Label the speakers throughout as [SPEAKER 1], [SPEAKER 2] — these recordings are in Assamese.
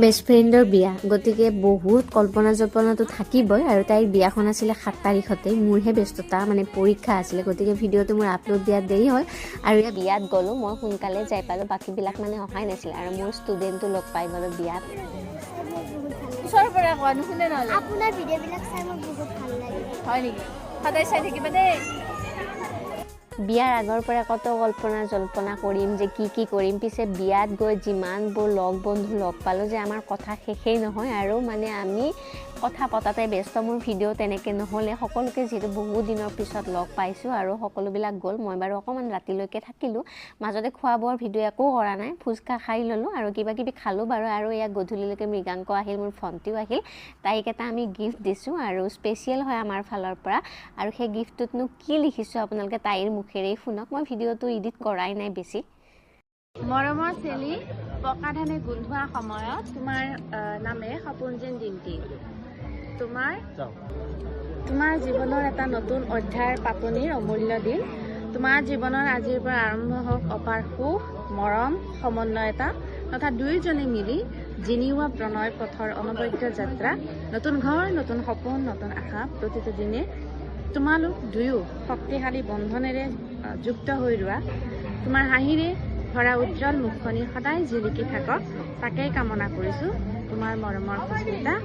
[SPEAKER 1] বেষ্ট ফ্ৰেণ্ডৰ বিয়া, গতিকে বহুত কল্পনা জল্পনাটো থাকিবই। আৰু তাইৰ বিয়াখন আছিলে 7 তাৰিখতে, মোৰহে ব্যস্ততা মানে পৰীক্ষা আছিলে, গতিকে ভিডিঅ'টো মোৰ আপলোড দিয়াত দেৰি হ'ল। আৰু বিয়াত গ'লোঁ, মই সোনকালে যাই পালোঁ, বাকীবিলাক মানে অহাই নাছিলে। আৰু মোৰ ষ্টুডেণ্টটো লগ পাই গ'লোঁ বিয়াত।
[SPEAKER 2] ওচৰৰ পৰা কোৱা নুশুনে নহ'লে।
[SPEAKER 3] আপোনাৰ ভিডিঅ'বিলাক চাই মোৰ বহুত ভাল লাগে।
[SPEAKER 2] হয় নেকি? সদায় চাই থাকিবা দেই।
[SPEAKER 1] বিয়াৰ আগৰ পৰা কত কল্পনা জল্পনা কৰিম যে কি কৰিম, পিছে বিয়াত গৈ যিমানবোৰ লগ বন্ধু লগ পালোঁ যে আমাৰ কথা শেষেই নহয়। আৰু মানে আমি কথা পতাতে ব্যস্ত, মোৰ ভিডিঅ' তেনেকৈ নহ'লে। সকলোকে যিহেতু বহুত দিনৰ পিছত লগ পাইছোঁ আৰু সকলোবিলাক গ'ল। মই বাৰু অকণমান ৰাতিলৈকে থাকিলোঁ, মাজতে খোৱা বোৱাৰ ভিডিঅ' একো কৰা নাই, ফুচকা খাই ল'লোঁ আৰু কিবা কিবি খালোঁ বাৰু। আৰু ইয়াক গধূলিলৈকে মৃগাংক আহিল, মোৰ ভণ্টিও আহিল, তাইক এটা আমি গিফ্ট দিছোঁ আৰু স্পেচিয়েল হয় আমাৰ ফালৰ পৰা। আৰু সেই গিফ্টটোতনো কি লিখিছোঁ আপোনালোকে তাইৰ মুখেৰেই শুনক, মই ভিডিঅ'টো এডিট কৰাই নাই বেছি।
[SPEAKER 2] মৰমৰ চেলি, পকা ধানে গোন্ধোৱা সময়ত তোমাৰ নামে সপোন যেন দিনটি। তোমাৰ জীৱনৰ এটা নতুন অধ্যায়ৰ পাতনিৰ অমূল্য দিন। তোমাৰ জীৱনৰ আজিৰ পৰা আৰম্ভ হওক অপাৰ সুখ, মৰম, সমন্বয়তা তথা দুয়োজনে মিলি জিনিওৱা প্ৰণয় পথৰ অনবদ্য যাত্ৰা। নতুন ঘৰ, নতুন সপোন, নতুন আশা, প্ৰতিটো দিনে তোমালোক দুয়ো শক্তিশালী বন্ধনেৰে যুক্ত হৈ ৰোৱা। তোমাৰ হাঁহিৰে ভৰা উজ্জ্বল মুখখনি সদায় জিলিকি থাকক, তাকেই কামনা কৰিছোঁ। তোমাৰ মৰমৰ Sushmita.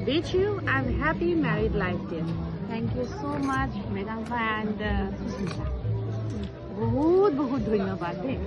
[SPEAKER 2] Wish you a happy married life, dear. Thank you so much, Mridangka and Susmita. বহুত বহুত ধন্যবাদ দেই।